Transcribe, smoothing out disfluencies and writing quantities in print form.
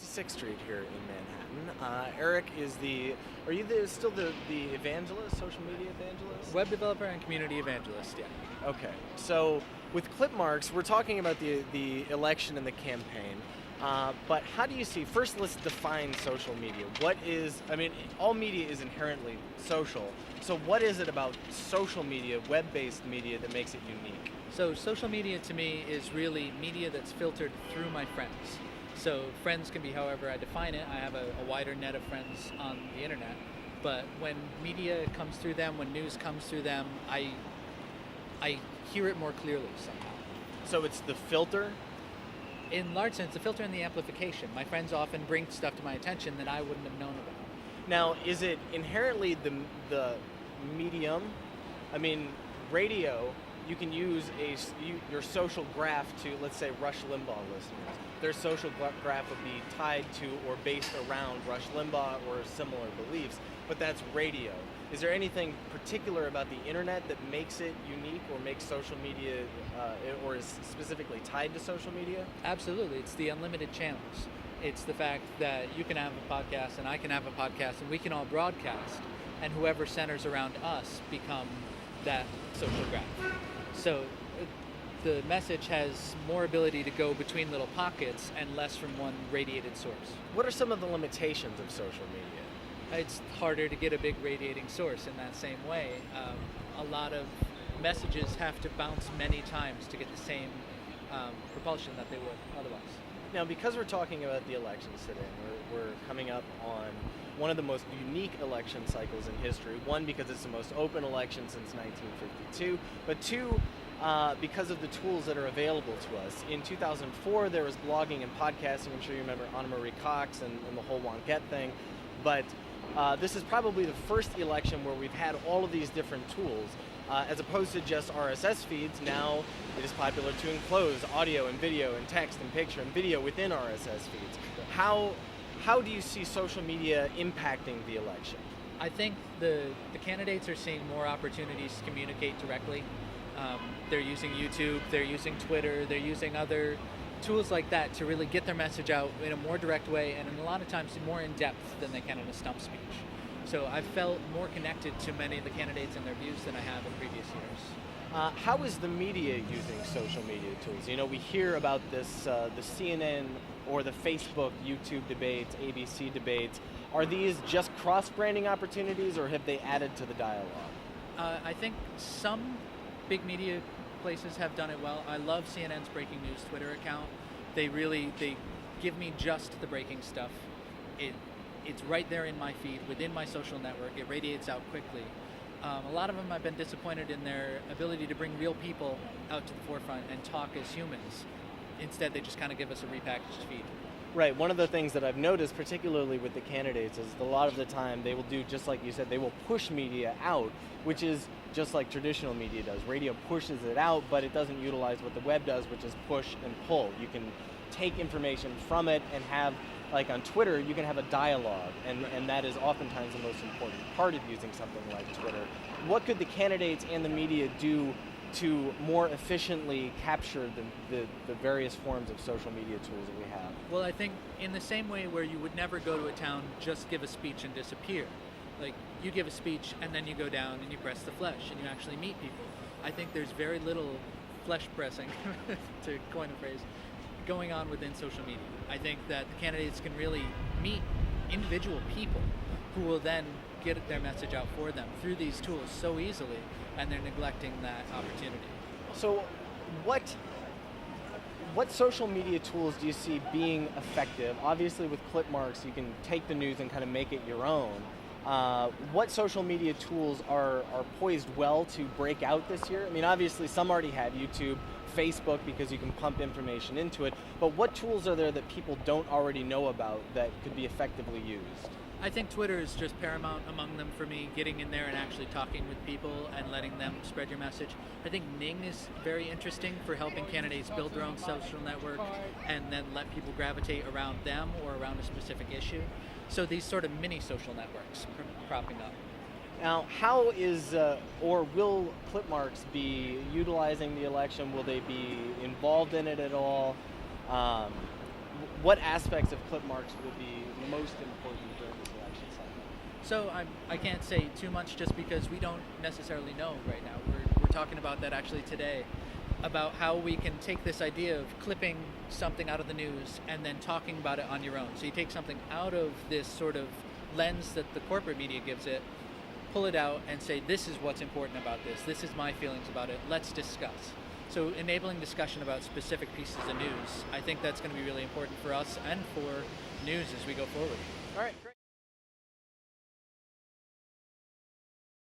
6th Street here in Manhattan. Eric is are you still the evangelist, social media evangelist? Web developer and community evangelist, yeah. Okay, so with Clipmarks, we're talking about the election and the campaign. But how do you see, first let's define social media. All media is inherently social. So what is it about social media, web-based media, that makes it unique? So social media to me is really media that's filtered through my friends. So friends can be however I define it. I have a wider net of friends on the internet. But when media comes through them, when news comes through them, I hear it more clearly somehow. So it's the filter? In large sense, the filter and the amplification. My friends often bring stuff to my attention that I wouldn't have known about. Now, is it inherently the medium? I mean, radio, you can use your social graph to, let's say, Rush Limbaugh listeners. Their social graph would be tied to or based around Rush Limbaugh or similar beliefs, but that's radio. Is there anything particular about the internet that makes it unique or makes social media, or is specifically tied to social media? Absolutely. It's the unlimited channels. It's the fact that you can have a podcast and I can have a podcast and we can all broadcast, and whoever centers around us become that social graph. So the message has more ability to go between little pockets and less from one radiated source. What are some of the limitations of social media? It's harder to get a big radiating source in that same way. A lot of messages have to bounce many times to get the same propulsion that they would otherwise. Now, because we're talking about the elections today, we're coming up on one of the most unique election cycles in history. One, because it's the most open election since 1952, but two, because of the tools that are available to us. In 2004, there was blogging and podcasting. I'm sure you remember Anna Marie Cox and the whole Wonkette thing. But this is probably the first election where we've had all of these different tools. As opposed to just RSS feeds, now it is popular to enclose audio and video and text and picture and video within RSS feeds. How do you see social media impacting the election? I think the candidates are seeing more opportunities to communicate directly. They're using YouTube, they're using Twitter, they're using other tools like that to really get their message out in a more direct way, and a lot of times more in depth than they can in a stump speech. So I've felt more connected to many of the candidates and their views than I have in previous years. How is the media using social media tools? You know, we hear about this, the CNN or the Facebook, YouTube debates, ABC debates. Are these just cross-branding opportunities, or have they added to the dialogue? I think some big media places have done it well. I love CNN's breaking news Twitter account. They give me just the breaking stuff. It's right there in my feed, within my social network. It radiates out quickly. A lot of them I've been disappointed in their ability to bring real people out to the forefront and talk as humans. Instead, they just kind of give us a repackaged feed. Right. One of the things that I've noticed, particularly with the candidates, is a lot of the time they will do, just like you said, they will push media out, which is just like traditional media does. Radio pushes it out, but it doesn't utilize what the web does, which is push and pull. You can take information from it and have, like on Twitter, you can have a dialogue, and that is oftentimes the most important part of using something like Twitter. What could the candidates and the media do to more efficiently capture the various forms of social media tools that we have? Well, I think in the same way where you would never go to a town, just give a speech and disappear. Like, you give a speech and then you go down and you press the flesh and you actually meet people. I think there's very little flesh pressing, to coin a phrase, going on within social media. I think that the candidates can really meet individual people who will then get their message out for them through these tools so easily, and they're neglecting that opportunity. So what social media tools do you see being effective? Obviously with Clipmarks, you can take the news and kind of make it your own. What social media tools are poised well to break out this year? I mean, obviously some already have YouTube, Facebook, because you can pump information into it, but what tools are there that people don't already know about that could be effectively used? I think Twitter is just paramount among them for me, getting in there and actually talking with people and letting them spread your message. I think Ning is very interesting for helping candidates build their own social network and then let people gravitate around them or around a specific issue. So these sort of mini social networks cropping up. Now, how is, or will Clipmarks be utilizing the election? Will they be involved in it at all? what aspects of clip marks will be most important during this election cycle? So I can't say too much just because we don't necessarily know right now. We're talking about that actually today, about how we can take this idea of clipping something out of the news and then talking about it on your own. So you take something out of this sort of lens that the corporate media gives it, pull it out and say, this is what's important about this. This is my feelings about it. Let's discuss. So enabling discussion about specific pieces of news, I think that's going to be really important for us and for news as we go forward. All right, great.